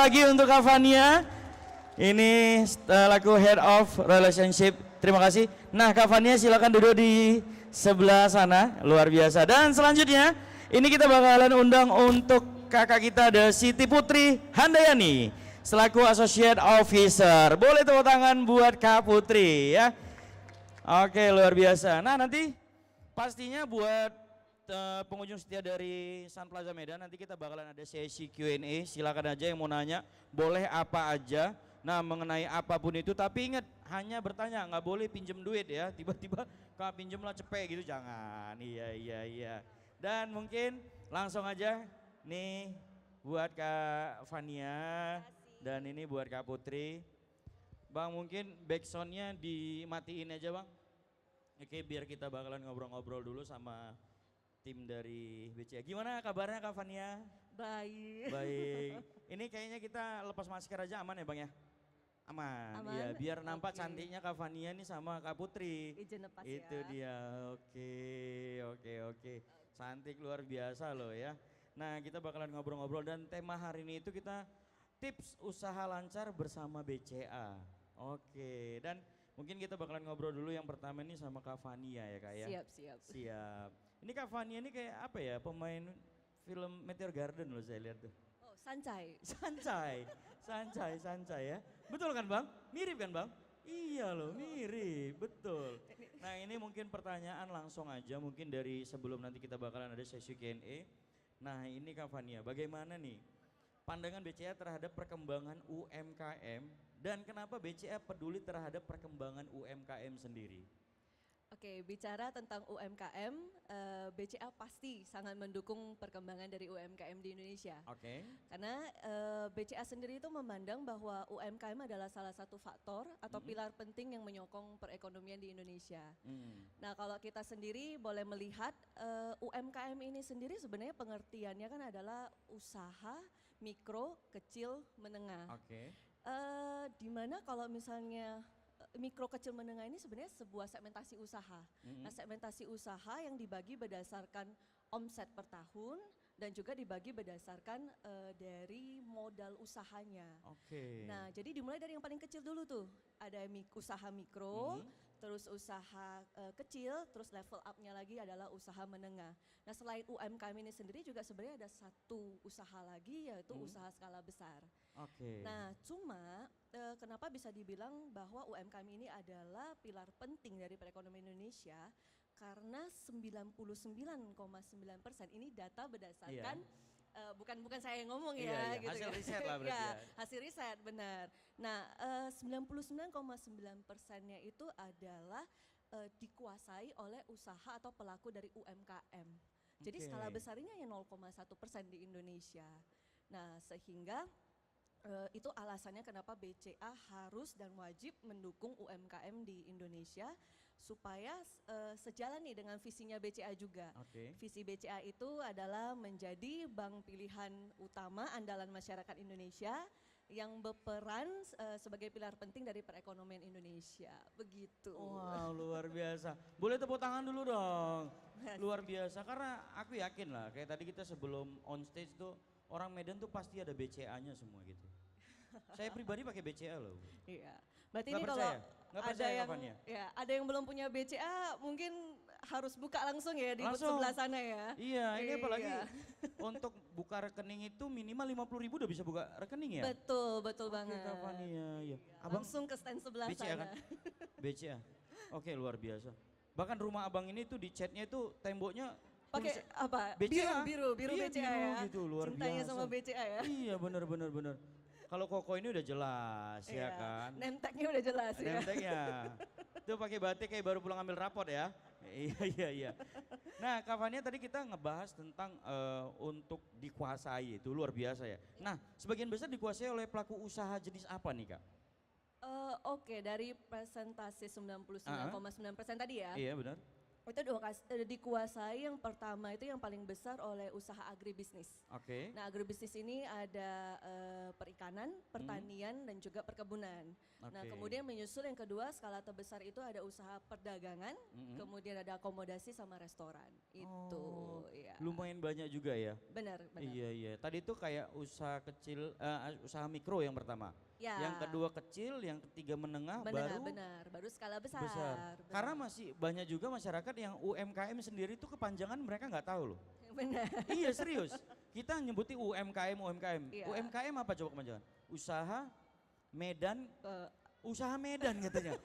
lagi untuk Kavania. Ini lagu Head of Relationship. Terima kasih. Nah, Kavania silakan duduk di sebelah sana. Luar biasa. Dan selanjutnya, ini kita bakalan undang untuk kakak kita ada Siti Putri Handayani selaku Associate Officer. Boleh tepuk tangan buat Kak Putri ya. Oke, luar biasa. Nah, nanti pastinya buat pengunjung setia dari Sun Plaza Medan, nanti kita bakalan ada sesi Q&A. Silakan aja yang mau nanya, boleh apa aja. Nah, mengenai apapun itu, tapi ingat hanya bertanya, nggak boleh pinjem duit ya. Tiba-tiba Kak pinjem lah cepet gitu, jangan. Iya. Dan mungkin langsung aja nih buat Kak Fania dan ini buat Kak Putri. Bang, mungkin backsoundnya dimatiin aja bang. Oke, biar kita bakalan ngobrol-ngobrol dulu sama tim dari BCA. Gimana kabarnya Kak Fania? Baik. Baik. Ini kayaknya kita lepas masker aja aman ya bang ya? Aman. Iya, biar nampak cantiknya Kak Fania nih sama Kak Putri. Izin lepas Itu ya. dia. Oke. Cantik luar biasa loh ya. Nah, kita bakalan ngobrol-ngobrol dan tema hari ini itu kita tips usaha lancar bersama BCA. Oke, dan mungkin kita bakalan ngobrol dulu yang pertama nih sama Kak Fania ya Kak ya. Siap. Ini Kak Fania ini kayak apa ya, pemain film Meteor Garden loh saya lihat tuh. Oh, Sancai. Sancai ya. Betul kan bang? Mirip kan bang? Iya loh, mirip, betul. Nah ini mungkin pertanyaan langsung aja mungkin dari sebelum nanti kita bakalan ada sesi Q&A. Nah ini Kak Fania, bagaimana nih pandangan BCA terhadap perkembangan UMKM dan kenapa BCA peduli terhadap perkembangan UMKM sendiri? Oke, bicara tentang UMKM, BCA pasti sangat mendukung perkembangan dari UMKM di Indonesia. Oke. Karena BCA sendiri itu memandang bahwa UMKM adalah salah satu faktor atau pilar penting yang menyokong perekonomian di Indonesia. Nah, kalau kita sendiri boleh melihat UMKM ini sendiri sebenarnya pengertiannya kan adalah usaha mikro, kecil, menengah. Oke. Dimana kalau misalnya mikro kecil menengah ini sebenarnya sebuah segmentasi usaha. Nah, segmentasi usaha yang dibagi berdasarkan omset per tahun dan juga dibagi berdasarkan dari modal usahanya. Oke. Nah, jadi dimulai dari yang paling kecil dulu tuh. Ada usaha mikro, terus usaha kecil, terus level up-nya lagi adalah usaha menengah. Nah, selain UMKM ini sendiri juga sebenarnya ada satu usaha lagi yaitu usaha skala besar. Oke. Nah, cuma kenapa bisa dibilang bahwa UMKM ini adalah pilar penting dari perekonomian Indonesia? Karena 99,9% ini data berdasarkan bukan saya yang ngomong ya, gitu hasil ya. riset lah berarti ya. Hasil riset benar. Nah, 99,9%-nya itu adalah dikuasai oleh usaha atau pelaku dari UMKM. Jadi skala besarnya hanya 0,1% di Indonesia. Nah, sehingga itu alasannya kenapa BCA harus dan wajib mendukung UMKM di Indonesia supaya sejalan nih dengan visinya BCA juga. Visi BCA itu adalah menjadi bank pilihan utama andalan masyarakat Indonesia yang berperan sebagai pilar penting dari perekonomian Indonesia. Begitu. Wow, luar biasa. Boleh tepuk tangan dulu dong. Luar biasa karena aku yakin lah kayak tadi kita sebelum on stage tuh orang Medan tuh pasti ada BCA-nya semua gitu. Saya pribadi pakai BCA loh. Iya. Berarti ini kalau ada yang belum punya BCA mungkin harus buka langsung ya di sebelah sana ya. Iya, ini apalagi untuk buka rekening itu minimal 50.000 udah bisa buka rekening ya? Betul banget. Iya. Abang langsung ke stand sebelah BCA sana. Kan? BCA. Oke, luar biasa. Bahkan rumah abang ini tuh di catnya itu temboknya pakai apa? BCA. Biru iya, BCA ya. Gitu, luar Cintanya biasa. sama BCA ya. Iya, benar. Kalau Koko ini udah jelas ya kan. Name tag-nya udah jelas ya. Name tag-nya. Tuh pakai batik kayak baru pulang ambil raport ya. Iya. Nah, Kak Fania tadi kita ngebahas tentang untuk dikuasai itu luar biasa ya. Nah, sebagian besar dikuasai oleh pelaku usaha jenis apa nih Kak? Oke, dari presentasi 99,9% tadi ya. Iya benar. Itu dikuasai yang pertama itu yang paling besar oleh usaha agribisnis. Oke. Nah, agribisnis ini ada perikanan, pangan, pertanian, dan juga perkebunan. Nah, Oke. kemudian menyusul yang kedua skala terbesar itu ada usaha perdagangan, kemudian ada akomodasi sama restoran. Itu, Oh, ya. lumayan banyak juga ya. Benar, benar. Iya iya. Tadi itu kayak usaha kecil, usaha mikro yang pertama. Ya. Yang kedua kecil, yang ketiga menengah, Benar, baru benar. Baru skala besar. besar. Benar. Karena masih banyak juga masyarakat yang UMKM sendiri itu kepanjangan mereka nggak tahu loh. Benar. Iya serius. Kita nyebutin UMKM. Iya. UMKM apa coba kepanjangan? Usaha Medan, Eh, usaha Medan katanya.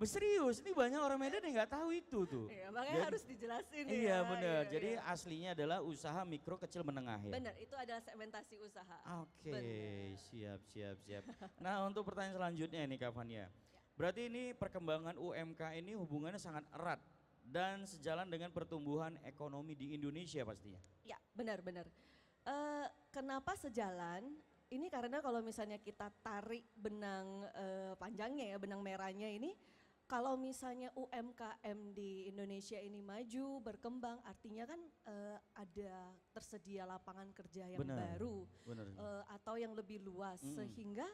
Serius, ini banyak orang Medan yang nggak tahu itu tuh. iya, makanya Jadi- harus dijelasin ya. Iya benar. Iya, Jadi iya. aslinya adalah usaha mikro kecil menengah ya. Benar, itu adalah segmentasi usaha. Oke, Benar. siap. Nah untuk pertanyaan selanjutnya nih Kak Fania. Berarti ini perkembangan UMK ini hubungannya sangat erat dan sejalan dengan pertumbuhan ekonomi di Indonesia pastinya. Ya, benar-benar. Kenapa sejalan? Ini karena kalau misalnya kita tarik benang panjangnya ya, benang merahnya ini, kalau misalnya UMKM di Indonesia ini maju, berkembang, artinya kan ada tersedia lapangan kerja yang Benar. baru Benar. atau yang lebih luas, sehingga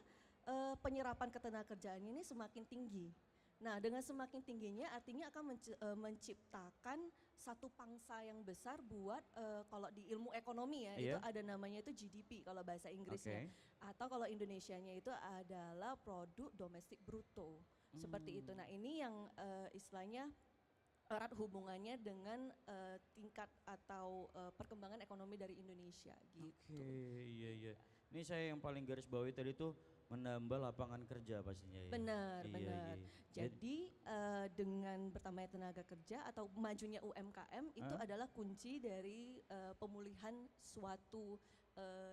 penyerapan ketenagakerjaan ini semakin tinggi. Nah, dengan semakin tingginya artinya akan menciptakan satu pangsa yang besar buat kalau di ilmu ekonomi ya, Iya. itu ada namanya itu GDP kalau bahasa Inggrisnya. Atau kalau Indonesianya itu adalah produk domestik bruto. Seperti itu. Nah, ini yang istilahnya erat hubungannya dengan tingkat atau perkembangan ekonomi dari Indonesia gitu. Oke, iya. Ini saya yang paling garis bawahi tadi tuh menambah lapangan kerja pastinya ya. Benar, Iya, benar. iya. Jadi dengan bertambahnya tenaga kerja atau majunya UMKM itu adalah kunci dari pemulihan suatu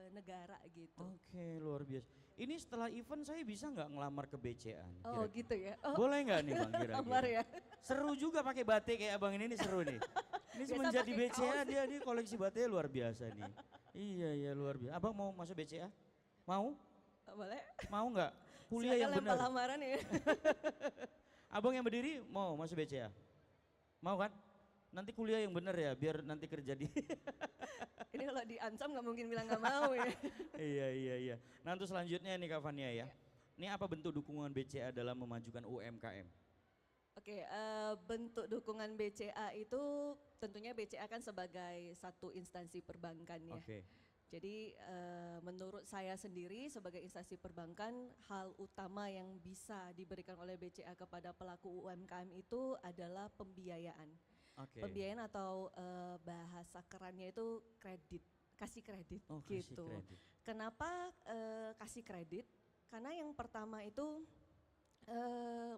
negara gitu. Oke, luar biasa. Ini setelah event saya bisa nggak ngelamar ke BCA? nih, Oh kira-kira? gitu ya. Oh, Boleh nggak nih Bang kira-kira? kamar ya. Seru juga pakai batik kayak abang ini seru nih. Ini Biasa semenjak di pakai BCA kaos. dia koleksi batiknya luar biasa nih. Iya luar biasa. Abang mau masuk BCA? Mau? Boleh. Mau nggak? Kuliah Silakan yang lempar benar. lamaran ya. Abang yang berdiri mau masuk BCA? Mau kan? Nanti kuliah yang benar ya biar nanti kerja di. Ini kalau diancam nggak mungkin bilang nggak mau ya. Iya. Nah untuk selanjutnya nih Kak Fania ya. Ini apa bentuk dukungan BCA dalam memajukan UMKM? Oke, bentuk dukungan BCA itu tentunya BCA kan sebagai satu instansi perbankan ya. Oke. Jadi menurut saya sendiri sebagai instansi perbankan, hal utama yang bisa diberikan oleh BCA kepada pelaku UMKM itu adalah pembiayaan. Oke. Pembiayaan atau bahasa kerennya itu kredit, kasih kredit Oh, kasih gitu. kredit. Kenapa kasih kredit? Karena yang pertama itu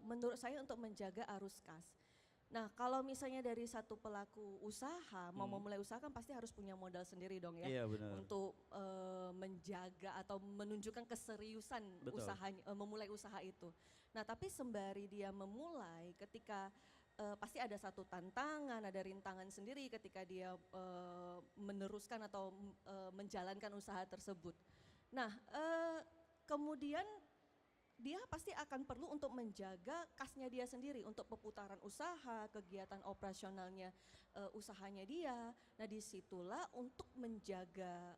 menurut saya untuk menjaga arus kas. Nah, kalau misalnya dari satu pelaku usaha mau memulai usaha kan pasti harus punya modal sendiri dong ya. Iya benar. Untuk menjaga atau menunjukkan keseriusan Betul. usahanya, memulai usaha itu. Nah, tapi sembari dia memulai, ketika pasti ada satu tantangan, ada rintangan sendiri ketika dia meneruskan atau menjalankan usaha tersebut. Nah, kemudian dia pasti akan perlu untuk menjaga kasnya dia sendiri untuk perputaran usaha, kegiatan operasionalnya usahanya dia. Nah disitulah untuk menjaga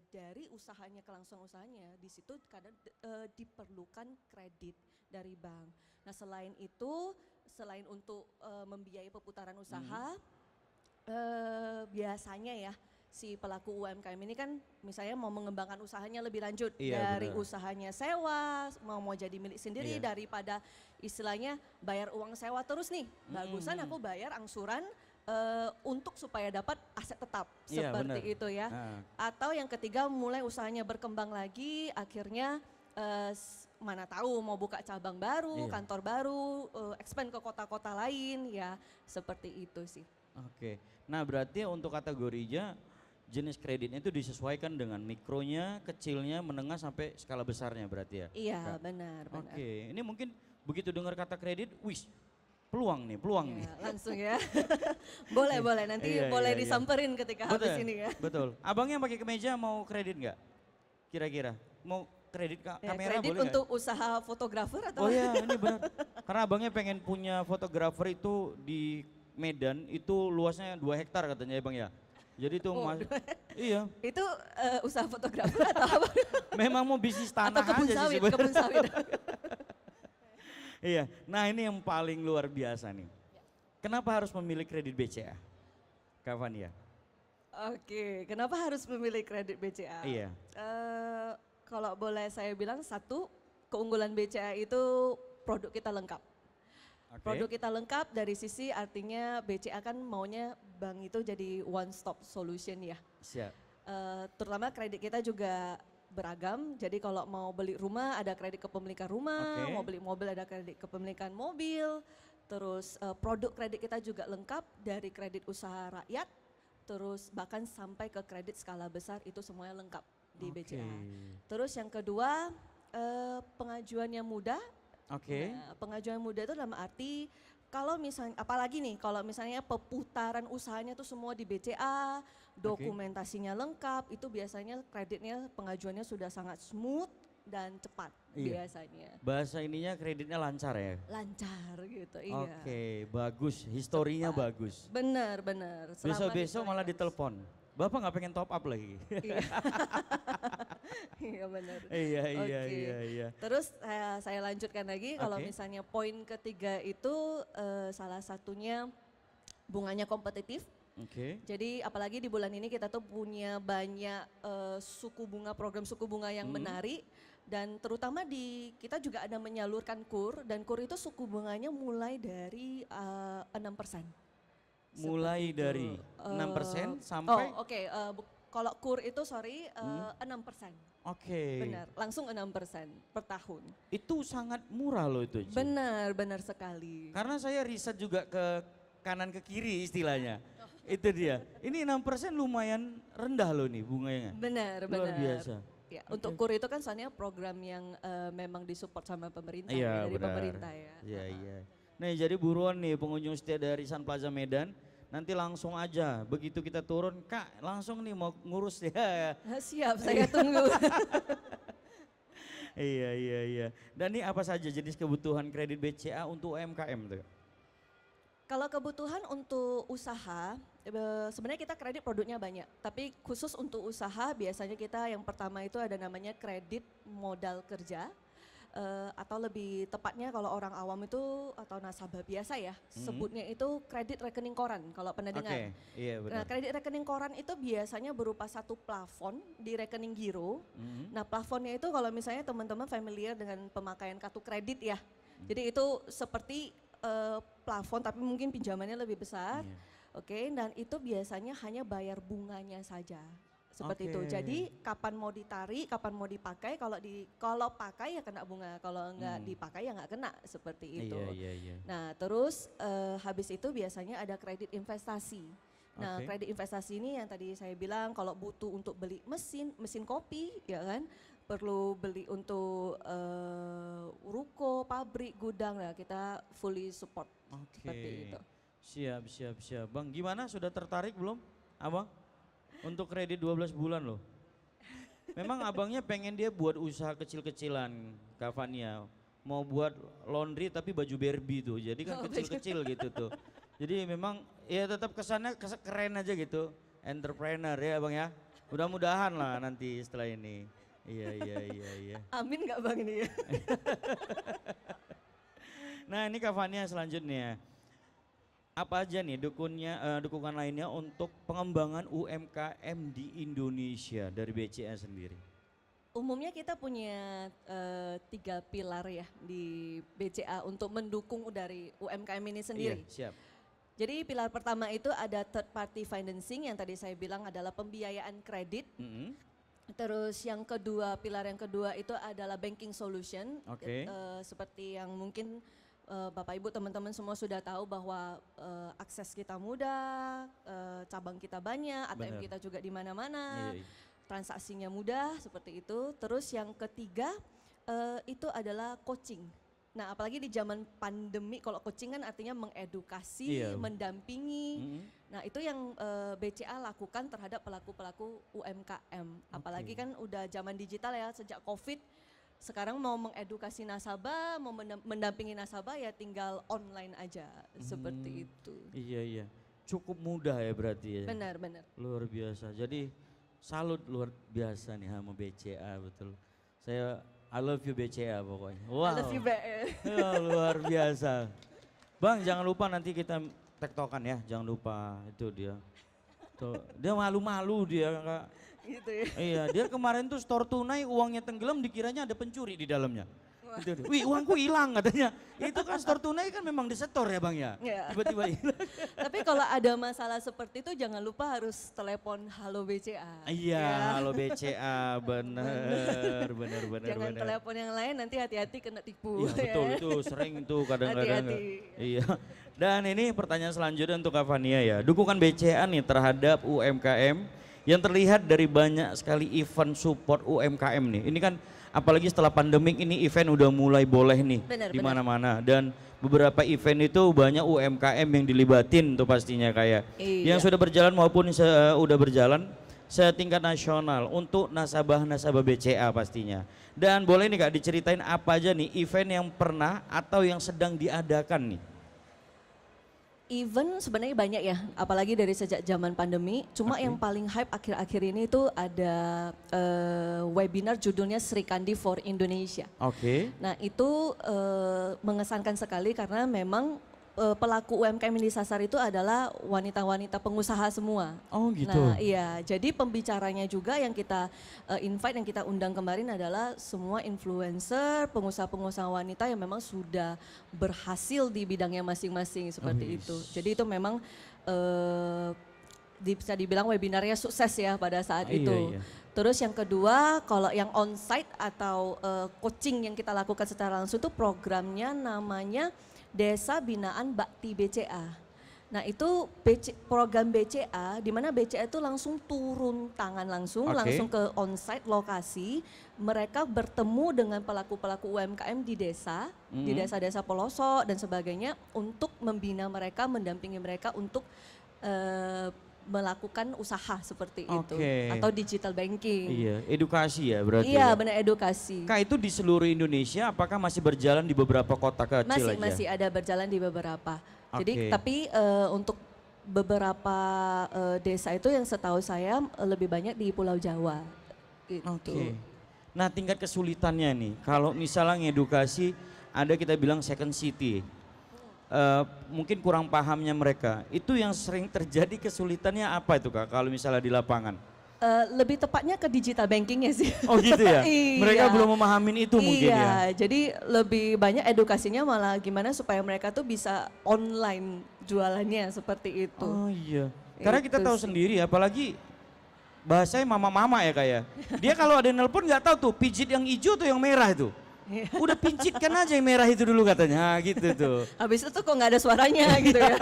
dari usahanya, kelangsungan usahanya, di situ kadang diperlukan kredit dari bank. Nah selain itu, selain untuk membiayai perputaran usaha, biasanya ya si pelaku UMKM ini kan misalnya mau mengembangkan usahanya lebih lanjut Iya, dari benar. usahanya sewa, mau jadi milik sendiri Iya. daripada istilahnya bayar uang sewa terus nih. Bagusan aku bayar angsuran untuk supaya dapat aset tetap Iya, seperti benar. itu ya. Ah. Atau yang ketiga mulai usahanya berkembang lagi, akhirnya mana tahu mau buka cabang baru, Iya. kantor baru, expand ke kota-kota lain ya, seperti itu sih. Oke. Nah berarti untuk kategorinya jenis kreditnya itu disesuaikan dengan mikronya, kecilnya, menengah sampai skala besarnya berarti ya? Iya, Kak? benar. Oke, ini mungkin begitu dengar kata kredit, wis peluang nih. Ya, langsung ya. boleh nanti Iya, boleh iya, iya. disamperin ketika habis ini ya. Betul. Abangnya pakai kemeja mau kredit nggak? Kira-kira mau kredit Ya, kamera kredit boleh nggak? untuk usaha fotografer atau Oh iya ini benar. Karena abangnya pengen punya fotografer itu di Medan itu luasnya 2 hektar katanya ya bang ya. Jadi tuh Oh, iya, itu usaha fotografer atau apa? memang mau bisnis tanah Atau kebun aja sih sawit, sebenarnya. kebun sawit. Iya, nah ini yang paling luar biasa nih. Kenapa harus memilih kredit BCA? Kak Fania? Oke, kenapa harus memilih kredit BCA? Iya. Kalau boleh saya bilang satu, keunggulan BCA itu produk kita lengkap. Oke. Produk kita lengkap dari sisi artinya BCA kan maunya bank itu jadi one stop solution ya. Siap. Terutama kredit kita juga beragam. Jadi kalau mau beli rumah ada kredit kepemilikan rumah, Oke. mau beli mobil ada kredit kepemilikan mobil. Terus produk kredit kita juga lengkap dari kredit usaha rakyat, terus bahkan sampai ke kredit skala besar itu semuanya lengkap di Oke. BCA. Terus yang kedua pengajuannya mudah. Oke. Nah, pengajuan mudah itu dalam arti kalau misalnya, apalagi nih kalau misalnya peputaran usahanya tuh semua di BCA, dokumentasinya lengkap, itu biasanya kreditnya pengajuannya sudah sangat smooth dan cepat Iya. biasanya. Bahasa ininya kreditnya lancar ya? Lancar gitu, iya. Oke, bagus. Historinya Cepat. bagus. Benar, benar. Selama Besok-besok historinya malah bagus. ditelepon. Bapak nggak pengen top up lagi? Iya. Iya benar. Iya, iya, Oke. iya, iya. Terus saya lanjutkan lagi kalau Oke. misalnya poin ketiga itu salah satunya bunganya kompetitif. Oke. Jadi apalagi di bulan ini kita tuh punya banyak suku bunga, program suku bunga yang menarik dan terutama di kita juga ada menyalurkan KUR dan KUR itu suku bunganya mulai dari 6%. Mulai Seperti itu. dari 6% sampai? Oh oke, kalau KUR itu 6%. Oke. Benar, langsung 6% per tahun. Itu sangat murah loh itu. Ci. Benar, benar sekali. Karena saya riset juga ke kanan ke kiri istilahnya. Itu dia. Ini 6% lumayan rendah loh nih bunganya. Benar, Luar benar. biasa. Ya, untuk KUR itu kan soalnya program yang memang disupport sama pemerintah Iya, ya, dari benar. pemerintah ya. Iya, iya. Nih jadi buruan nih pengunjung setia dari Sun Plaza Medan. Nanti langsung aja, begitu kita turun, Kak langsung nih mau ngurus ya. Siap, saya tunggu. Iya, iya, iya. Dan ini apa saja jenis kebutuhan kredit BCA untuk UMKM tuh? Kalau kebutuhan untuk usaha, sebenarnya kita kredit produknya banyak. Tapi khusus untuk usaha biasanya kita yang pertama itu ada namanya kredit modal kerja. Atau lebih tepatnya kalau orang awam itu atau nasabah biasa ya, sebutnya itu kredit rekening koran kalau pernah dengar. Oke, iya Nah, benar. kredit rekening koran itu biasanya berupa satu plafon di rekening giro. Nah, plafonnya itu kalau misalnya teman-teman familiar dengan pemakaian kartu kredit ya. Jadi itu seperti plafon tapi mungkin pinjamannya lebih besar. Iya. Oke, dan itu biasanya hanya bayar bunganya saja. Seperti itu. Oke. Jadi kapan mau ditarik, kapan mau dipakai, kalau pakai ya kena bunga, kalau enggak dipakai ya enggak kena seperti itu. Iya, iya, iya. Nah, terus habis itu biasanya ada kredit investasi. Nah, Oke. kredit investasi ini yang tadi saya bilang kalau butuh untuk beli mesin kopi, ya kan, perlu beli untuk ruko, pabrik, gudang, lah kita fully support Oke. seperti itu. Siap, siap, siap. Bang, gimana? Sudah tertarik belum, Abang? Untuk kredit 12 bulan loh. Memang abangnya pengen dia buat usaha kecil-kecilan, Kak Fania. Mau buat laundry tapi baju Barbie tuh, jadi kan kecil-kecil gitu tuh. Jadi memang ya tetap kesannya keren aja gitu. Entrepreneur ya Bang ya. Mudah-mudahan lah nanti setelah ini. Iya, iya, iya, iya. Amin nggak Bang ini ya? Nah ini Kak Fania selanjutnya. Apa aja nih dukungan lainnya untuk pengembangan UMKM di Indonesia dari BCA sendiri? Umumnya kita punya 3 pilar ya di BCA untuk mendukung dari UMKM ini sendiri. Iya, siap. Jadi pilar pertama itu ada third party financing yang tadi saya bilang adalah pembiayaan kredit. Terus yang kedua, pilar yang kedua itu adalah banking solution. Oke. Seperti yang mungkin Bapak Ibu teman-teman semua sudah tahu bahwa akses kita mudah, cabang kita banyak, ATM Benar. kita juga di mana-mana, Iya, iya. transaksinya mudah seperti itu. Terus yang ketiga itu adalah coaching. Nah apalagi di zaman pandemi, kalau coaching kan artinya mengedukasi, Iya. mendampingi. Nah itu yang BCA lakukan terhadap pelaku-pelaku UMKM. Apalagi kan udah zaman digital ya, sejak COVID. Sekarang mau mengedukasi nasabah, mau mendampingi nasabah ya tinggal online aja, seperti itu. Iya, iya. cukup mudah ya berarti ya. Benar. Luar biasa. Jadi salut luar biasa nih sama BCA betul. Saya I love you BCA pokoknya. Wow. I love you BE. Ya, luar biasa. Bang jangan lupa nanti kita tektokan ya, jangan lupa itu dia. Tuh, dia malu-malu dia Kak. Gitu ya. Iya, dia kemarin tuh store tunai uangnya tenggelam dikiranya ada pencuri di dalamnya. Itu dia. Wih, uangku hilang katanya. Itu kan store tunai kan memang disetor ya Bang ya. Ya. Tiba-tiba hilang. Tapi kalau ada masalah seperti itu jangan lupa harus telepon Halo BCA. Iya, Ya. halo BCA, bener. Jangan bener. telepon yang lain nanti hati-hati kena tipu. Iya betul, itu sering tuh kadang-kadang. Hati-hati. Iya. Dan ini pertanyaan selanjutnya untuk Kak Fania ya. Dukungan BCA nih terhadap UMKM yang terlihat dari banyak sekali event support UMKM nih. Ini kan apalagi setelah pandemik ini event udah mulai boleh nih di mana-mana dan beberapa event itu banyak UMKM yang dilibatin tuh pastinya kayak yang sudah berjalan maupun udah berjalan setingkat nasional untuk nasabah-nasabah BCA pastinya. Dan boleh nih Kak diceritain apa aja nih event yang pernah atau yang sedang diadakan nih? Event sebenarnya banyak ya, apalagi dari sejak zaman pandemi. Cuma yang paling hype akhir-akhir ini itu ada webinar judulnya Sri Kandi for Indonesia. Oke. Nah itu mengesankan sekali karena memang pelaku UMKM yang disasar itu adalah wanita-wanita pengusaha semua. Oh gitu. Nah iya, jadi pembicaranya juga yang kita invite, yang kita undang kemarin adalah semua influencer, pengusaha-pengusaha wanita yang memang sudah berhasil di bidangnya masing-masing seperti itu. Jadi itu memang bisa dibilang webinarnya sukses ya pada saat itu. Iya. Terus yang kedua, kalau yang on-site atau coaching yang kita lakukan secara langsung itu programnya namanya Desa Binaan Bakti BCA. Nah itu program BCA di mana BCA itu langsung turun tangan langsung ke on-site lokasi. Mereka bertemu dengan pelaku-pelaku UMKM di desa, di desa-desa pelosok dan sebagainya untuk membina mereka, mendampingi mereka untuk melakukan usaha seperti itu atau digital banking. Iya, edukasi ya berarti. Iya, ya? benar edukasi. Kak itu di seluruh Indonesia apakah masih berjalan di beberapa kota kecil aja? Masih ada berjalan di beberapa. Jadi tapi untuk beberapa desa itu yang setahu saya lebih banyak di Pulau Jawa. Gitu. Nah, tingkat kesulitannya nih, kalau misalnya ngedukasi ada kita bilang second city. Mungkin kurang pahamnya mereka. Itu yang sering terjadi kesulitannya apa itu Kak kalau misalnya di lapangan? Lebih tepatnya ke digital bankingnya sih. Oh gitu ya? Iya. Mereka belum memahamin itu mungkin ya? Iya, jadi lebih banyak edukasinya malah gimana supaya mereka tuh bisa online jualannya seperti itu. Oh iya, karena kita tahu sendiri apalagi bahasanya mama-mama ya Kak ya. Dia kalau ada yang nelpon nggak tahu tuh pijit yang hijau tuh yang merah itu. Udah pincitkan aja yang merah itu dulu katanya, gitu tuh. Habis itu kok nggak ada suaranya gitu ya.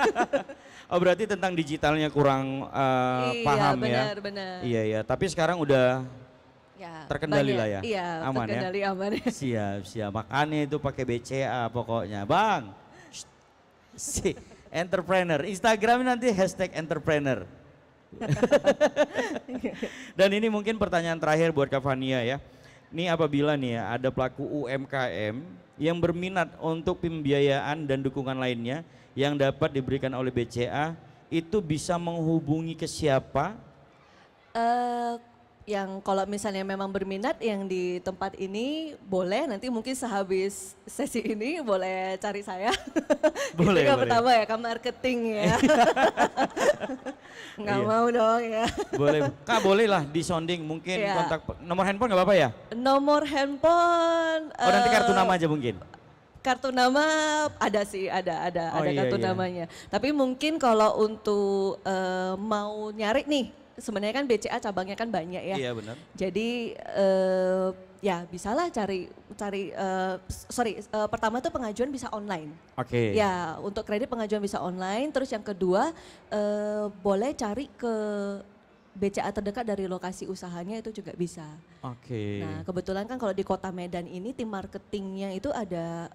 Oh berarti tentang digitalnya kurang paham ya? Benar. Iya, tapi sekarang udah terkendali lah ya? Iya, aman terkendali ya? aman. Siap, makanya itu pakai BCA pokoknya. Bang, si entrepreneur, Instagram nanti #entrepreneur. Dan ini mungkin pertanyaan terakhir buat Kak Fania ya. Ini apabila nih ya ada pelaku UMKM yang berminat untuk pembiayaan dan dukungan lainnya yang dapat diberikan oleh BCA, itu bisa menghubungi ke siapa? Yang kalau misalnya memang berminat yang di tempat ini boleh, nanti mungkin sehabis sesi ini boleh cari saya. Boleh. Itu pertama ya, ke marketing ya. Nggak mau dong ya. Boleh, Kak boleh lah disonding mungkin kontak, nomor handphone nggak apa-apa ya? Nomor handphone. Oh nanti kartu nama aja mungkin? Kartu nama ada sih, ada kartu namanya. Tapi mungkin kalau untuk mau nyari nih, sebenarnya kan BCA cabangnya kan banyak ya. Iya benar. Jadi ya bisalah pertama tuh pengajuan bisa online. Oke. Ya untuk kredit pengajuan bisa online. Terus yang kedua boleh cari ke BCA terdekat dari lokasi usahanya itu juga bisa. Oke. Nah kebetulan kan kalau di Kota Medan ini tim marketingnya itu ada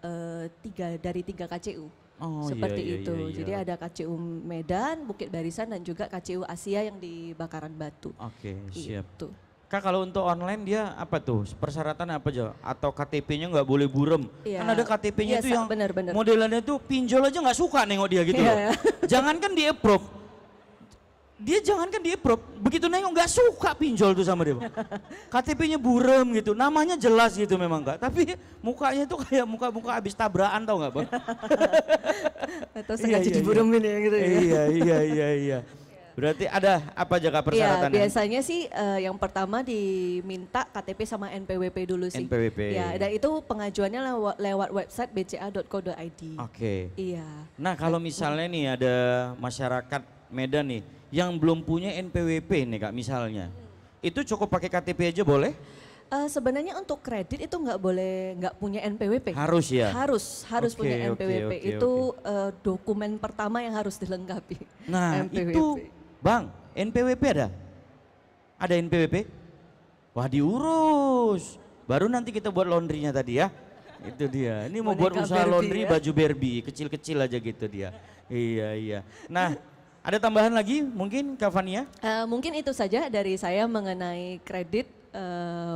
dari tiga KCU. Oh, seperti itu. Iya. Jadi ada KCU Medan, Bukit Barisan dan juga KCU Asia yang di Bakaran Batu. Oke, siap. Itu. Kak kalau untuk online dia apa tuh? Persyaratan apa aja? Atau KTP-nya nggak boleh burem? Iya. Kan ada KTP-nya tuh yang bener. modelannya tuh pinjol aja nggak suka nengok dia gitu loh. Jangan kan di approve. dia jangankan di approve, begitu nengok nggak suka pinjol tuh sama dia, Bang. KTP-nya burem gitu, namanya jelas gitu memang Kak, tapi mukanya tuh kayak muka-muka habis tabrakan tau nggak Bang? Atau sengaja diburumin ya gitu ya. Iya. Berarti ada apa aja Kak persyaratannya? Ya, biasanya sih yang pertama diminta KTP sama NPWP dulu sih. NPWP. Ya, dan itu pengajuannya lewat website bca.co.id. Oke. Iya. Nah kalau misalnya nih ada masyarakat Medan nih yang belum punya NPWP nih Kak misalnya, itu cukup pakai KTP aja boleh? Sebenarnya untuk kredit itu nggak boleh nggak punya NPWP. Harus ya? Harus Oke, punya NPWP. oke, Itu dokumen pertama yang harus dilengkapi. Nah NPWP. itu Bang, NPWP ada? Ada NPWP? Wah diurus. Baru nanti kita buat laundrynya tadi ya. Itu dia. Ini mau buat Boneka usaha Barbie laundry ya. baju Barbie, kecil-kecil aja gitu dia. Iya. Nah, ada tambahan lagi mungkin Kak Fania? Mungkin itu saja dari saya mengenai kredit.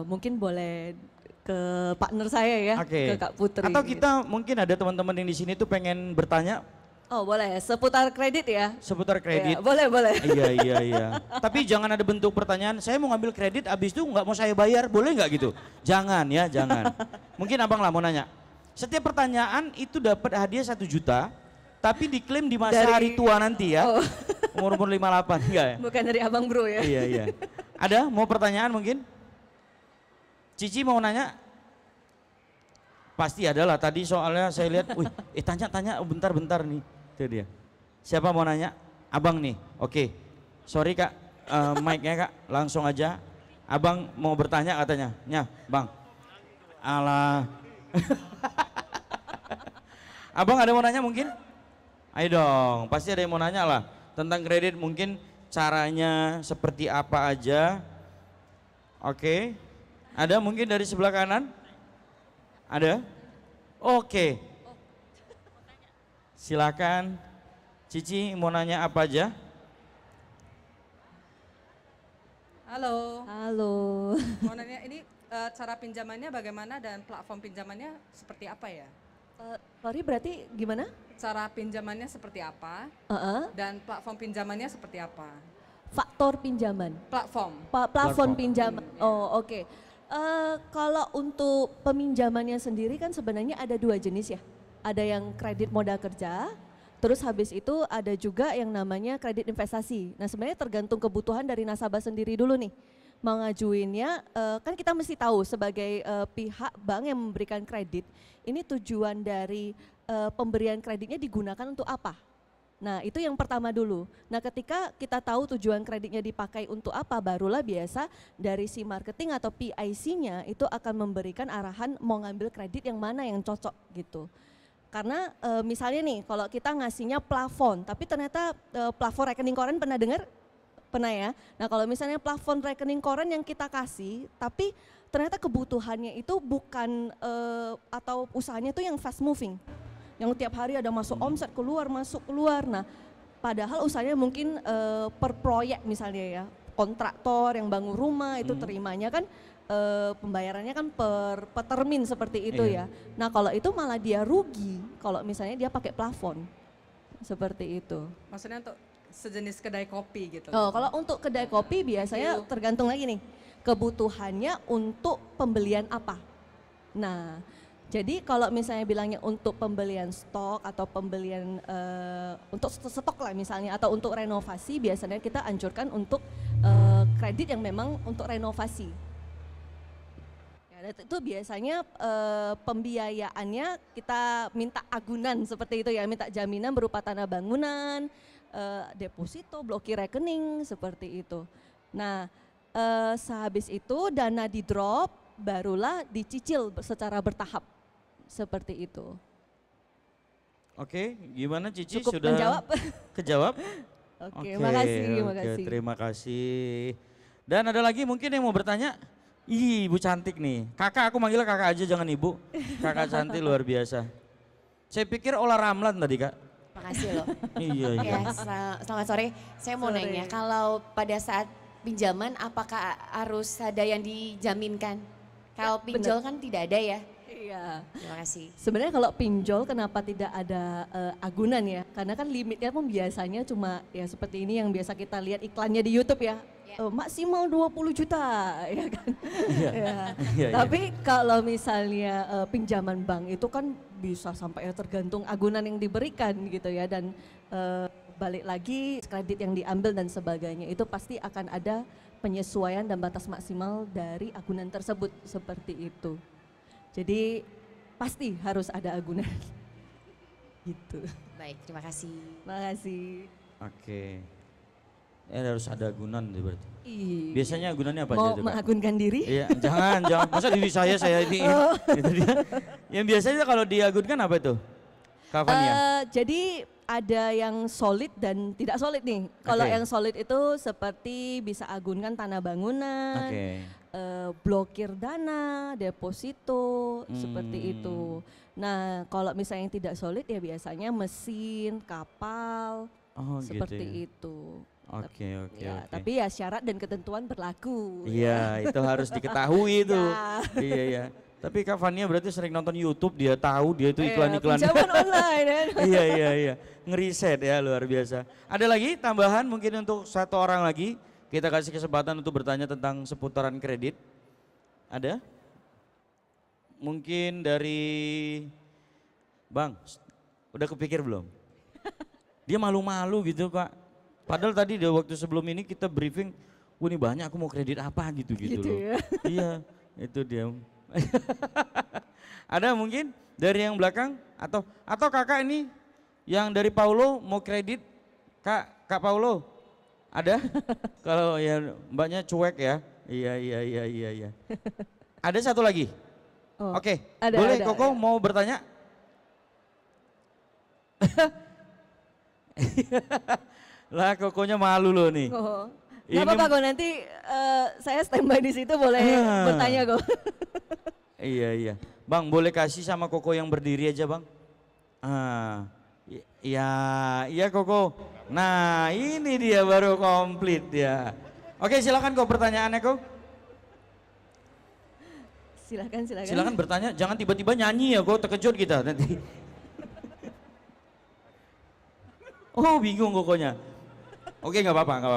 Mungkin boleh ke partner saya ya, Oke. ke Kak Putri. Atau kita mungkin ada teman-teman yang di sini tuh pengen bertanya Oh boleh, seputar kredit ya? seputar kredit. Ya, boleh. Iya. Tapi jangan ada bentuk pertanyaan, saya mau ngambil kredit abis itu nggak mau saya bayar, boleh nggak gitu? Jangan ya, jangan. Mungkin abang lah mau nanya. Setiap pertanyaan itu dapat hadiah 1 juta, tapi diklaim di masa hari tua nanti ya. Oh. Umur 58, enggak ya? Bukan dari abang bro ya? Iya. Ada mau pertanyaan mungkin? Cici mau nanya? Pasti ada lah, tadi soalnya saya lihat, wih, tanya, bentar nih. Itu dia. Siapa mau nanya? Abang nih, oke. Sorry Kak, mic-nya Kak, langsung aja. Abang mau bertanya katanya, ya Bang. Alah. Abang ada mau nanya mungkin? Ayo dong, pasti ada yang mau nanya lah. Tentang kredit mungkin caranya seperti apa aja. Oke. Ada mungkin dari sebelah kanan? Ada? Oke. Silakan. Cici mau nanya apa aja? Halo, Halo. mau nanya ini cara pinjamannya bagaimana dan platform pinjamannya seperti apa ya? Sorry berarti gimana? Cara pinjamannya seperti apa dan platform pinjamannya seperti apa? Faktor pinjaman. Platform. Plafon pinjaman. Oh oke. Kalau untuk peminjamannya sendiri kan sebenarnya ada 2 jenis ya. Ada yang kredit modal kerja, terus habis itu ada juga yang namanya kredit investasi. Nah sebenarnya tergantung kebutuhan dari nasabah sendiri dulu nih. Mau ngajuinnya, kan kita mesti tahu sebagai pihak bank yang memberikan kredit, ini tujuan dari pemberian kreditnya digunakan untuk apa? Nah itu yang pertama dulu. Nah ketika kita tahu tujuan kreditnya dipakai untuk apa, barulah biasa dari si marketing atau PIC-nya itu akan memberikan arahan mau ngambil kredit yang mana yang cocok gitu. Karena misalnya nih kalau kita ngasihnya plafon, tapi ternyata plafon rekening koran pernah dengar? Pernah ya? Nah kalau misalnya plafon rekening koran yang kita kasih, tapi ternyata kebutuhannya itu bukan atau usahanya itu yang fast moving. Yang tiap hari ada masuk omset, masuk keluar. Nah padahal usahanya mungkin per proyek misalnya ya, kontraktor yang bangun rumah itu terimanya kan pembayarannya kan per termin seperti itu ya. Nah kalau itu malah dia rugi kalau misalnya dia pakai plafon seperti itu. Maksudnya untuk sejenis kedai kopi gitu? Oh kalau untuk kedai kopi biasanya tergantung lagi nih kebutuhannya untuk pembelian apa. Nah jadi kalau misalnya bilangnya untuk pembelian stok atau pembelian untuk stok lah misalnya atau untuk renovasi biasanya kita anjurkan untuk kredit yang memang untuk renovasi. Itu biasanya pembiayaannya kita minta agunan seperti itu ya, minta jaminan berupa tanah bangunan, deposito, blokir rekening seperti itu. Nah sehabis itu dana di drop barulah dicicil secara bertahap seperti itu. Oke, gimana Cici Cukup sudah menjawab? Kejawab? Oke, makasih. Oke, terima kasih. Dan ada lagi mungkin yang mau bertanya? Ih, ibu cantik nih. Kakak, aku manggilnya kakak aja, jangan ibu. Kakak cantik luar biasa. Saya pikir olah Ramlan tadi kak. Makasih loh. Iya. Ya, selamat sore. Saya mau Sore. nanya, kalau pada saat pinjaman apakah harus ada yang dijaminkan? Kalau pinjol kan tidak ada ya. Ya. Terima kasih. Sebenarnya kalau pinjol kenapa tidak ada agunan ya? Karena kan limitnya pun biasanya cuma ya seperti ini yang biasa kita lihat iklannya di YouTube ya. Maksimal 20 juta ya kan. Ya. Iya. Tapi kalau misalnya pinjaman bank itu kan bisa sampai ya tergantung agunan yang diberikan gitu ya, dan balik lagi kredit yang diambil dan sebagainya itu pasti akan ada penyesuaian dan batas maksimal dari agunan tersebut seperti itu. Jadi pasti harus ada agunan. Gitu. Baik, terima kasih. Makasih. Oke. Harus ada agunan tuh berarti. Ih. Biasanya agunannya apa aja Mau tuh, Kak? mengagunkan diri? Iya, jangan. Masa diri saya ini. Itu dia. Yang biasanya kalau diagunkan apa itu? Kak Fania? Jadi ada yang solid dan tidak solid nih. Kalau Oke. yang solid itu seperti bisa agunkan tanah bangunan, Oke. blokir dana, deposito, seperti itu. Nah, kalau misalnya yang tidak solid ya biasanya mesin, kapal, Oh seperti gitu ya. itu. Oke. Ya, tapi ya syarat dan ketentuan berlaku. Iya, itu harus diketahui itu. Ya. Iya. Tapi Kak Fania berarti sering nonton YouTube, dia tahu dia itu iklan-iklan. Pinjaman online ya. Iya. Ngeriset ya, luar biasa. Ada lagi tambahan mungkin untuk satu orang lagi. Kita kasih kesempatan untuk bertanya tentang seputaran kredit. Ada? Mungkin dari Bang, udah kepikir belum? Dia malu-malu gitu Kak. Padahal tadi di waktu sebelum ini kita briefing, wah ini banyak aku mau kredit apa gitu Gitu loh. ya. Iya, itu dia. Ada mungkin dari yang belakang atau kakak ini yang dari Paulo mau kredit, Kak Paulo ada? Kalau ya mbaknya cuek ya. Iya. Ada satu lagi. Oh, Oke, ada, boleh ada, Koko ada. mau bertanya? Lah Kokonya malu loh nih. Oh. Ini- Nggak apa-apa kok, nanti saya standby di situ boleh bertanya kok. Iya. Bang, boleh kasih sama Koko yang berdiri aja, Bang. Iya Koko. Nah, ini dia baru komplit ya. Oke, silakan kok pertanyaannya kok. Silakan. Silakan bertanya, jangan tiba-tiba nyanyi ya, kok terkejut kita nanti. Oh, bingung Kokonya. Oke, nggak apa-apa.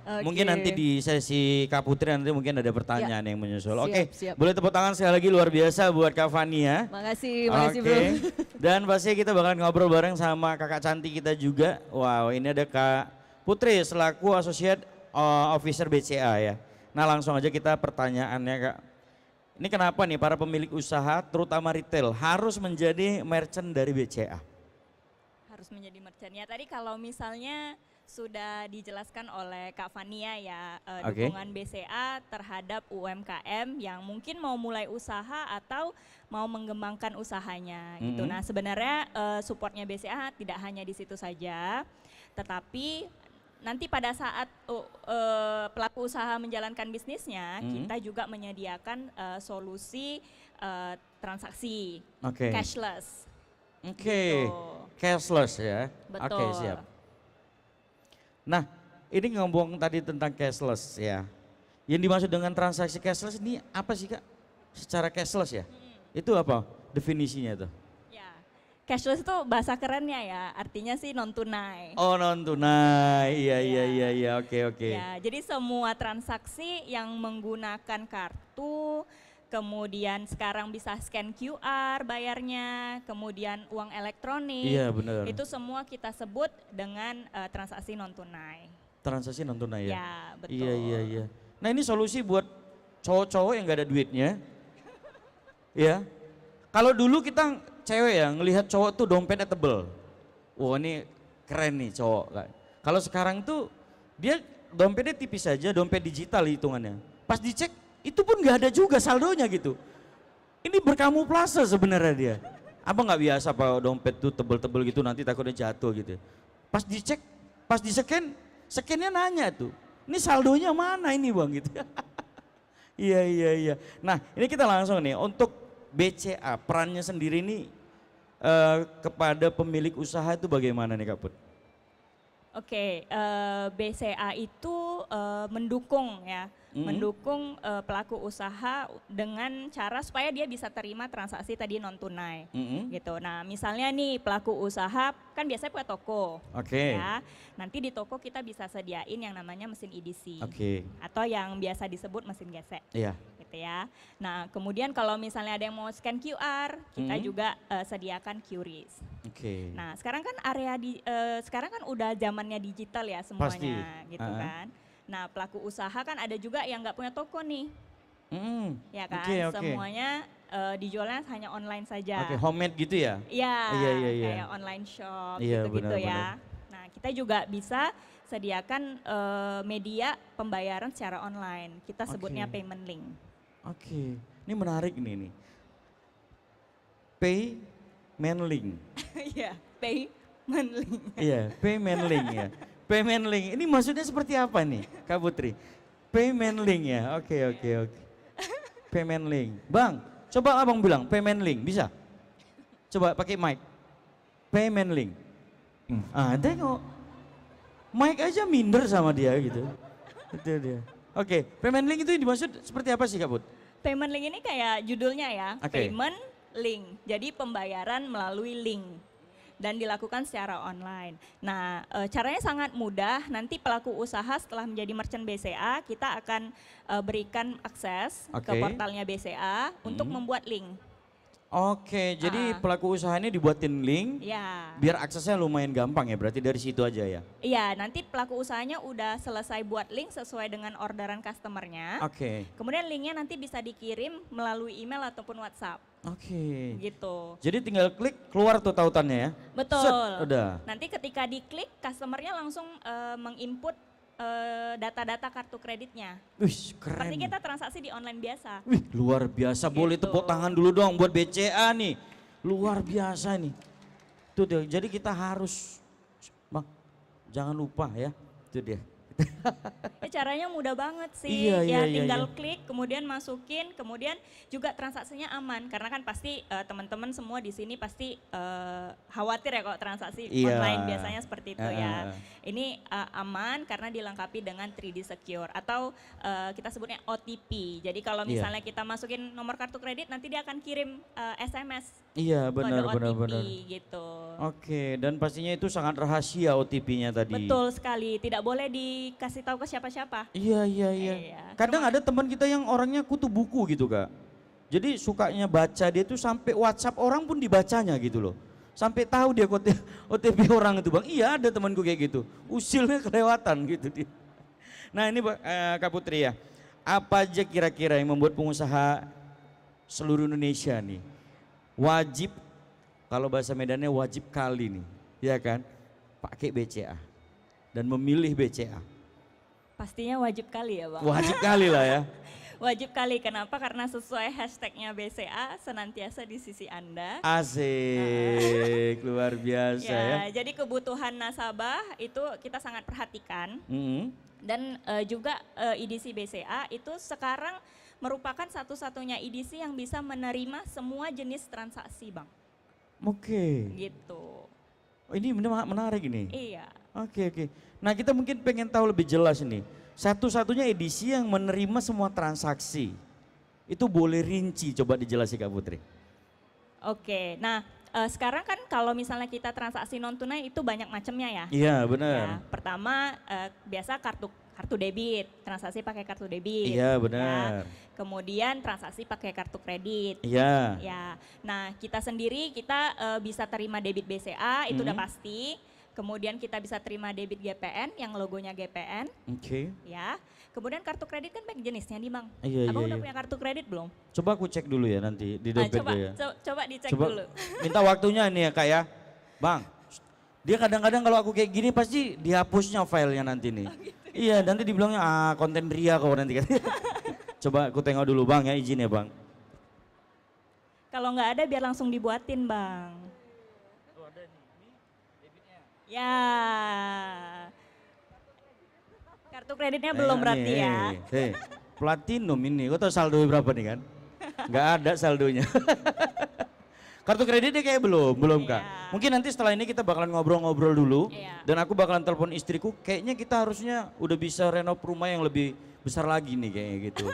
Oke. Mungkin nanti di sesi Kak Putri nanti mungkin ada pertanyaan yang menyusul. Oke, Siap. boleh tepuk tangan sekali lagi luar biasa buat Kak Fania. Makasih Oke. bro. Dan pasti kita bakalan ngobrol bareng sama kakak cantik kita juga. Wow, ini ada Kak Putri selaku Associate Officer BCA ya. Nah langsung aja kita pertanyaannya Kak. Ini kenapa nih para pemilik usaha terutama retail harus menjadi merchant dari BCA? Harus menjadi merchant-nya. Tadi kalau misalnya sudah dijelaskan oleh Kak Fania ya, Oke. dukungan BCA terhadap UMKM yang mungkin mau mulai usaha atau mau mengembangkan usahanya gitu. Mhm. Nah sebenarnya supportnya BCA tidak hanya di situ saja, tetapi nanti pada saat pelaku usaha menjalankan bisnisnya, kita juga menyediakan solusi transaksi Oke. cashless. Oke. Gitu. Cashless ya. Betul. Oke, siap. Nah, ini ngomong tadi tentang cashless ya. Yang dimaksud dengan transaksi cashless ini apa sih Kak? Secara cashless ya? Itu apa definisinya itu? Ya, cashless itu bahasa kerennya ya, artinya sih non tunai. Oh non tunai, iya, oke. Ya, jadi semua transaksi yang menggunakan kartu, kemudian sekarang bisa scan QR bayarnya, kemudian uang elektronik. Iya benar. Itu semua kita sebut dengan transaksi non tunai. Transaksi non tunai ya? Ya, betul. Iya. Nah ini solusi buat cowok-cowok yang gak ada duitnya. Ya, kalau dulu kita cewek ya ngelihat cowok tuh dompetnya tebel. Wah ini keren nih cowok. Kalau sekarang tuh dia dompetnya tipis saja, dompet digital hitungannya. Pas dicek itu pun nggak ada juga saldonya gitu. Ini berkamuflase sebenarnya dia. Apa nggak biasa pak dompet tuh tebel-tebel gitu nanti takutnya jatuh gitu. Pas dicek, pas di scan-nya nanya tuh, ini saldonya mana ini bang gitu. Iya. Nah ini kita langsung nih untuk BCA perannya sendiri nih kepada pemilik usaha itu bagaimana nih Kak Put? Oke, BCA itu mendukung ya, mendukung pelaku usaha dengan cara supaya dia bisa terima transaksi tadi non tunai, gitu. Nah, misalnya nih pelaku usaha kan biasanya punya toko, ya. Nanti di toko kita bisa sediain yang namanya mesin EDC, atau yang biasa disebut mesin gesek, gitu ya. Nah, kemudian kalau misalnya ada yang mau scan QR, kita juga sediakan QRIS. Nah, sekarang kan sekarang kan udah zamannya digital ya semuanya, gitu kan. Nah, pelaku usaha kan ada juga yang nggak punya toko nih, ya kan. Semuanya dijualnya hanya online saja. Homemade gitu ya? Iya, kayak online shop gitu-gitu ya. Nah, kita juga bisa sediakan media pembayaran secara online. Kita sebutnya payment link. Ini menarik nih. Payment link. Iya, payment link. Iya, payment link ya. Payment link, ini maksudnya seperti apa nih Kak Putri? Payment link ya, oke. Payment link. Bang, coba abang bilang payment link, bisa? Coba pakai mic. Payment link. Tengok. Mic aja minder sama dia gitu. Itu dia. Payment link itu dimaksud seperti apa sih Kak Put? Payment link ini kayak judulnya ya, payment link. Jadi pembayaran melalui link dan dilakukan secara online. Nah, caranya sangat mudah. Nanti pelaku usaha setelah menjadi merchant BCA, kita akan berikan akses ke portalnya BCA untuk membuat link. Jadi pelaku usaha ini dibuatin link, biar aksesnya lumayan gampang ya, berarti dari situ aja ya? Iya, nanti pelaku usahanya udah selesai buat link sesuai dengan orderan customernya. Kemudian linknya nanti bisa dikirim melalui email ataupun WhatsApp. Gitu. Jadi tinggal klik, keluar tuh tautannya ya? Betul. Set, udah. Nanti ketika diklik, customernya langsung menginput data-data kartu kreditnya. Wih, keren. Seperti kita transaksi di online biasa. Wih, luar biasa. Boleh tepuk tangan dulu dong buat BCA nih. Luar biasa nih. Tuh dia. Jadi kita harus, Bang, jangan lupa ya. Itu dia. Caranya mudah banget sih, tinggal klik, kemudian masukin, kemudian juga transaksinya aman, karena kan pasti teman-teman semua di sini pasti khawatir ya kalau transaksi online biasanya seperti itu ya. Ini aman karena dilengkapi dengan 3D Secure atau kita sebutnya OTP. Jadi kalau misalnya kita masukin nomor kartu kredit, nanti dia akan kirim SMS. Iya, benar. Gitu. Dan pastinya itu sangat rahasia OTP-nya tadi. Betul sekali, tidak boleh dikasih tahu ke siapa-siapa. Iya. Kadang ada teman kita yang orangnya kutu buku gitu Kak. Jadi sukanya baca, dia tuh sampai WhatsApp orang pun dibacanya gitu loh. Sampai tahu dia OTP orang itu Bang. Iya, ada temanku kayak gitu. Usilnya kelewatan gitu dia. Nah ini Kak Putri ya, apa aja kira-kira yang membuat pengusaha seluruh Indonesia nih wajib, kalau bahasa Medannya wajib kali nih, ya kan, pakai BCA dan memilih BCA? Pastinya wajib kali ya Bang. Wajib kali lah ya. Wajib kali, kenapa? Karena sesuai hashtagnya BCA, senantiasa di sisi Anda. Asik, luar biasa ya. Jadi kebutuhan nasabah itu kita sangat perhatikan. Dan juga EDC BCA itu sekarang merupakan satu-satunya EDC yang bisa menerima semua jenis transaksi Bang. Gitu. Ini menarik ini. Iya. Oke. Nah kita mungkin pengen tahu lebih jelas nih. Satu-satunya edisi yang menerima semua transaksi. Itu boleh rinci, coba dijelasin Kak Putri. Nah sekarang kan kalau misalnya kita transaksi non tunai itu banyak macamnya ya. Iya benar. Ya, pertama biasa kartu debit, transaksi pakai kartu debit. Iya benar. Kemudian transaksi pakai kartu kredit. Iya. Nah kita sendiri kita bisa terima debit BCA itu udah pasti. Kemudian kita bisa terima debit GPN yang logonya GPN. Ya. Kemudian kartu kredit kan banyak jenisnya nih Bang. Abang udah punya kartu kredit belum? Coba aku cek dulu ya nanti di dompet ya. Coba dicek dulu. Minta waktunya nih ya Kak ya. Bang, dia kadang-kadang kalau aku kayak gini pasti dihapusnya filenya nanti nih. Iya, nanti dibilangnya konten ria kau nanti kan. Coba aku tengok dulu Bang ya, izin ya Bang. Kalau nggak ada biar langsung dibuatin Bang. Ya, kartu kreditnya belum berarti ya. Platinum ini, kau tahu saldo berapa nih kan? Nggak ada saldonya. Kartu kreditnya kayak belum Kak. Iya. Mungkin nanti setelah ini kita bakalan ngobrol-ngobrol dulu. Iya. Dan aku bakalan telepon istriku, kayaknya kita harusnya udah bisa renov rumah yang lebih besar lagi nih kayaknya gitu.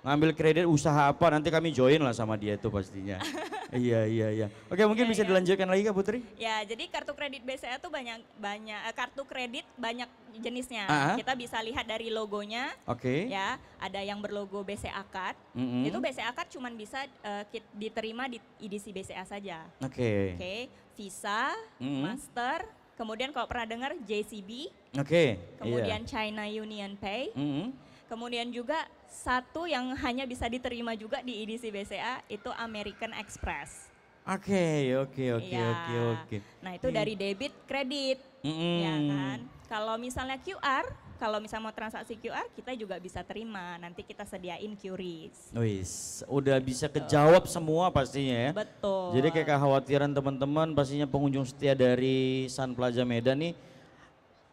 Ngambil kredit usaha apa nanti kami join lah sama dia itu pastinya. Iya. Oke mungkin bisa dilanjutkan lagi Kak Putri? Ya, jadi kartu kredit BCA tuh banyak kartu kredit banyak jenisnya. Ah. Kita bisa lihat dari logonya. Oke. Ya, ada yang berlogo BCA Card. Mm-mm. Itu BCA Card cuman bisa diterima di edisi BCA saja. Oke. Oke, Visa, Mm-mm. Master, kemudian kalau pernah dengar JCB, Oke. kemudian China Union Pay, Mm-mm. kemudian juga satu yang hanya bisa diterima juga di edisi BCA itu American Express. Oke. Iya. Nah itu dari debit kredit, Mm-mm. ya kan. Kalau misalnya QR, kalau misalnya mau transaksi QR kita juga bisa terima. Nanti kita sediain QRIS. Wis, udah bisa kejawab semua pastinya ya. Betul. Jadi kayak kekhawatiran teman-teman pastinya pengunjung setia dari Sun Plaza Medan nih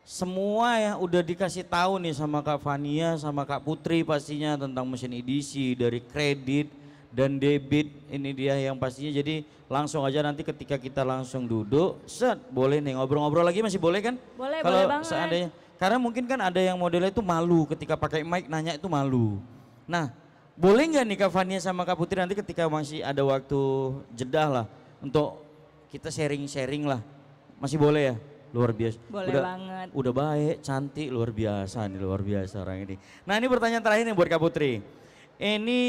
semua ya udah dikasih tahu nih sama Kak Fania sama Kak Putri pastinya tentang mesin edisi dari kredit dan debit ini dia yang pastinya jadi langsung aja nanti ketika kita langsung duduk set boleh nih ngobrol-ngobrol lagi masih boleh kan? Boleh, Kalau boleh banget. seandainya karena mungkin kan ada yang modelnya itu malu ketika pakai mic nanya itu malu. Nah boleh nggak nih Kak Fania sama Kak Putri nanti ketika masih ada waktu jeda lah untuk kita sharing-sharing lah masih boleh ya? Luar biasa. Boleh udah, banget. Udah baik, cantik, luar biasa nih, luar biasa orang ini. Nah ini pertanyaan terakhir nih buat Kak Putri. Ini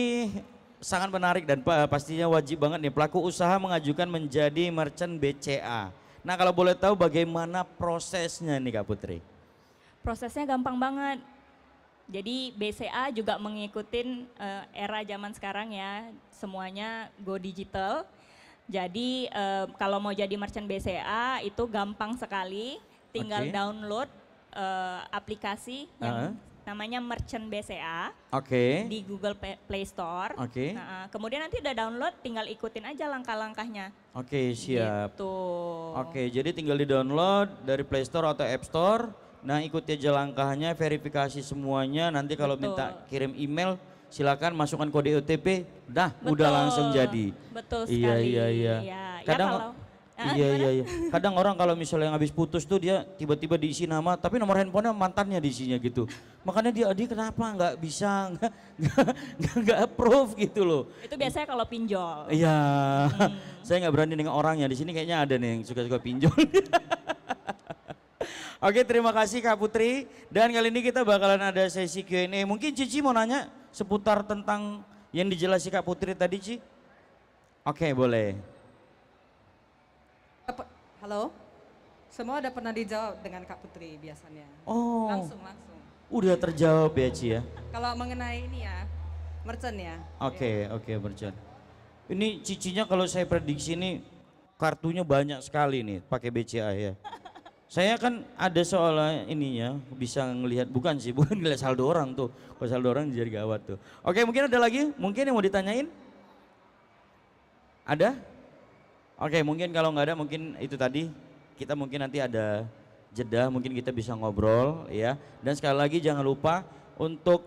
sangat menarik dan pastinya wajib banget nih pelaku usaha mengajukan menjadi merchant BCA. Nah kalau boleh tahu bagaimana prosesnya nih Kak Putri? Prosesnya gampang banget. Jadi BCA juga mengikuti era zaman sekarang ya, semuanya go digital. Jadi kalau mau jadi merchant BCA itu gampang sekali, tinggal Oke. download aplikasi yang namanya Merchant BCA Oke. di Google Play Store. Oke. Nah, kemudian nanti udah download, tinggal ikutin aja langkah-langkahnya. Oke siap. Gitu. Oke jadi tinggal di download dari Play Store atau App Store. Nah ikuti aja langkahnya, verifikasi semuanya. Nanti kalau Betul. minta kirim email silakan masukkan kode OTP. Dah Betul. udah langsung jadi. Betul Iya sekali. iya iya. Ya, Kadang kalau iya. Kadang orang kalau misalnya yang habis putus tuh dia tiba-tiba diisi nama tapi nomor handphonenya mantannya diisinya gitu. Makanya dia kenapa nggak bisa nggak approve gitu loh. itu biasanya kalau pinjol. Iya. Saya nggak berani dengan orangnya di sini kayaknya ada nih yang suka-suka pinjol. Oke terima kasih Kak Putri dan kali ini kita bakalan ada sesi Q&A. Mungkin Cici mau nanya seputar tentang yang dijelasi Kak Putri tadi Ci? Oke boleh. Halo? Semua udah pernah dijawab dengan Kak Putri biasanya. Oh Langsung. udah terjawab ya Ci ya? Kalau mengenai ini ya, merchant ya. Oke Berjan. Ini cicinya kalau saya prediksi nih kartunya banyak sekali nih pakai BCA ya. Saya kan ada soalnya ininya bisa ngelihat bukan ngelihat saldo orang tuh. Kalau saldo orang jadi gawat tuh. Oke mungkin ada lagi mungkin yang mau ditanyain? Ada? Oke mungkin kalau nggak ada mungkin itu tadi kita mungkin nanti ada jeda mungkin kita bisa ngobrol ya. Dan sekali lagi jangan lupa untuk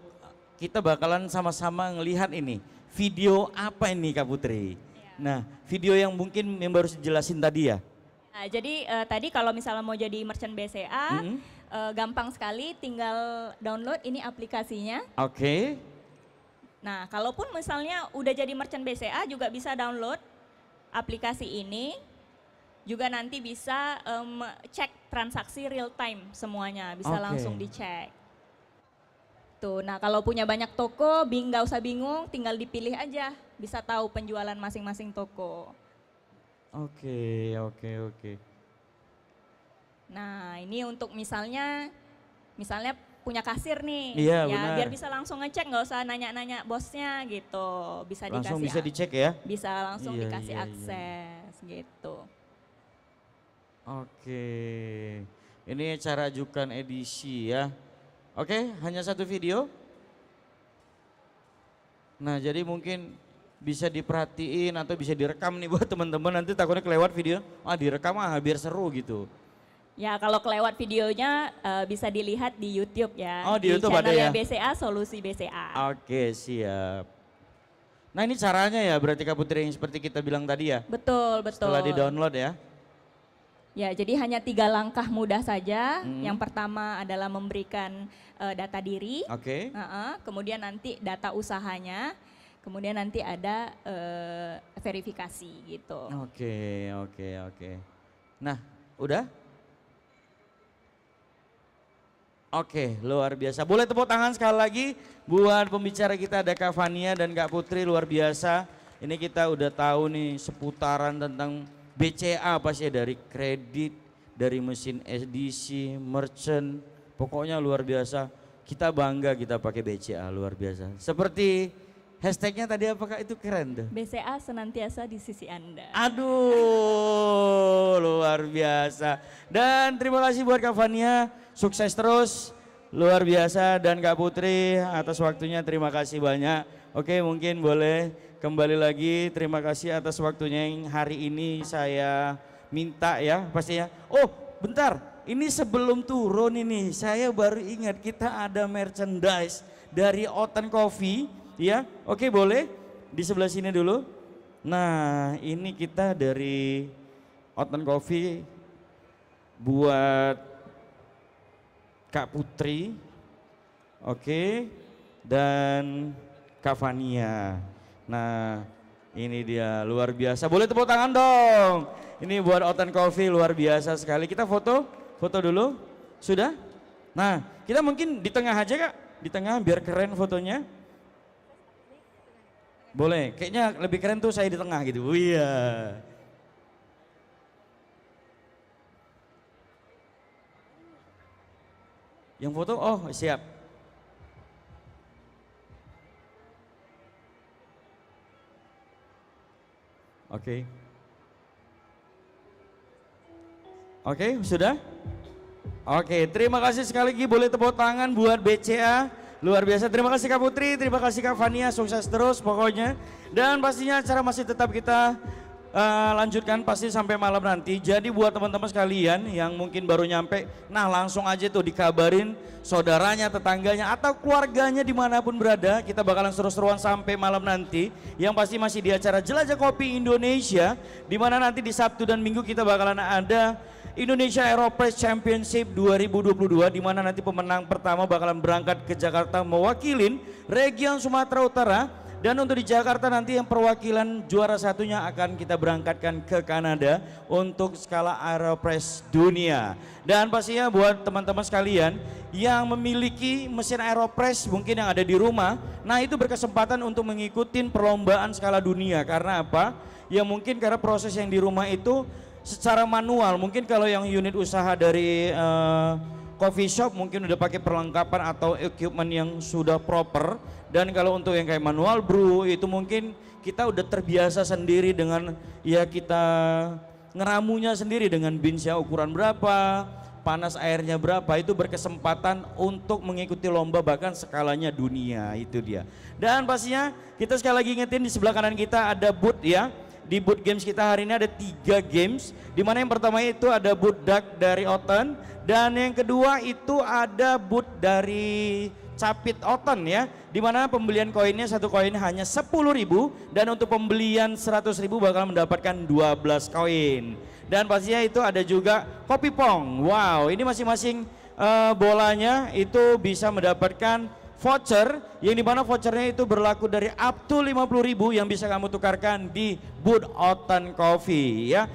kita bakalan sama-sama ngelihat ini video apa ini Kak Putri. Nah video yang mungkin yang baru jelasin tadi ya. Nah, jadi tadi kalau misalnya mau jadi merchant BCA, gampang sekali, tinggal download ini aplikasinya. Oke. Nah, kalaupun misalnya udah jadi merchant BCA juga bisa download aplikasi ini, juga nanti bisa cek transaksi real time semuanya, bisa Oke. langsung dicek. Tuh, nah kalau punya banyak toko, nggak usah bingung, tinggal dipilih aja, bisa tahu penjualan masing-masing toko. Oke. Nah, ini untuk misalnya punya kasir nih, Iya, ya benar. biar bisa langsung ngecek, nggak usah nanya-nanya bosnya gitu, bisa Langsung dikasih, bisa dicek ya. bisa langsung Iya, dikasih iya. akses gitu. Oke. Ini cara ajukan edisi ya. Oke, hanya satu video. Nah, jadi mungkin bisa diperhatiin atau bisa direkam nih buat teman-teman nanti takutnya kelewat video. Direkam biar seru gitu. Ya kalau kelewat videonya bisa dilihat di YouTube ya. Oh, di YouTube ada channelnya ya? BCA, Solusi BCA. Oke, siap. Nah ini caranya ya berarti Kak Putri yang seperti kita bilang tadi ya. Betul, betul. Setelah di-download ya. Ya, jadi hanya 3 langkah mudah saja. Yang pertama adalah memberikan data diri. Oke. Kemudian nanti data usahanya. Kemudian nanti ada verifikasi gitu. Oke. Nah, udah? Oke, luar biasa. Boleh tepuk tangan sekali lagi buat pembicara kita, ada Kak Fania dan Kak Putri, luar biasa. Ini kita udah tahu nih seputaran tentang BCA pasti dari kredit, dari mesin edisi, merchant, pokoknya luar biasa. Kita bangga kita pakai BCA, luar biasa. Seperti hashtagnya tadi apakah itu keren tuh? BCA senantiasa di sisi Anda. Aduh, luar biasa. Dan terima kasih buat Kak Fania, sukses terus, luar biasa. Dan Kak Putri atas waktunya terima kasih banyak. Oke, mungkin boleh kembali lagi, terima kasih atas waktunya yang hari ini saya minta ya pastinya. Oh bentar, ini sebelum turun ini saya baru ingat kita ada merchandise dari Oten Coffee ya. Oke boleh di sebelah sini dulu. Nah ini kita dari Oten Coffee buat Kak Putri, oke, dan Kak Fania. Nah ini dia luar biasa, boleh tepuk tangan dong. Ini buat Oten Coffee luar biasa sekali. Kita foto dulu, sudah? Nah kita mungkin di tengah aja Kak, di tengah biar keren fotonya. Boleh, kayaknya lebih keren tuh saya di tengah gitu, iya. Yang foto, oh siap. Oke. Oke, sudah? Oke, terima kasih sekali lagi, boleh tepuk tangan buat BCA. Luar biasa, terima kasih Kak Putri, terima kasih Kak Fania, sukses terus pokoknya. Dan pastinya acara masih tetap kita lanjutkan pasti sampai malam nanti. Jadi buat teman-teman sekalian yang mungkin baru nyampe, nah langsung aja tuh dikabarin saudaranya, tetangganya, atau keluarganya dimanapun berada. Kita bakalan seru-seruan sampai malam nanti. Yang pasti masih di acara Jelajah Kopi Indonesia, dimana nanti di Sabtu dan Minggu kita bakalan ada Indonesia Aeropress Championship 2022, di mana nanti pemenang pertama bakalan berangkat ke Jakarta mewakilin region Sumatera Utara. Dan untuk di Jakarta nanti yang perwakilan juara satunya akan kita berangkatkan ke Kanada untuk skala Aeropress dunia. Dan pastinya buat teman-teman sekalian yang memiliki mesin Aeropress mungkin yang ada di rumah, nah itu berkesempatan untuk mengikuti perlombaan skala dunia. Karena apa? Ya mungkin karena proses yang di rumah itu secara manual. Mungkin kalau yang unit usaha dari coffee shop mungkin udah pakai perlengkapan atau equipment yang sudah proper. Dan kalau untuk yang kayak manual brew itu mungkin kita udah terbiasa sendiri dengan ya kita ngeramunya sendiri dengan beansnya ukuran berapa, panas airnya berapa, itu berkesempatan untuk mengikuti lomba bahkan skalanya dunia, itu dia. Dan pastinya kita sekali lagi ingetin di sebelah kanan kita ada booth ya. Di booth games kita hari ini ada 3 games, dimana yang pertama itu ada booth duck dari Oten, dan yang kedua itu ada booth dari Capit Oten ya, dimana pembelian koinnya satu koin hanya 10.000 dan untuk pembelian 100.000 bakal mendapatkan 12 koin. Dan pastinya itu ada juga kopi pong. Wow, ini masing-masing bolanya itu bisa mendapatkan voucher, yang dimana vouchernya itu berlaku dari up to 50.000 yang bisa kamu tukarkan di booth Oten Coffee ya.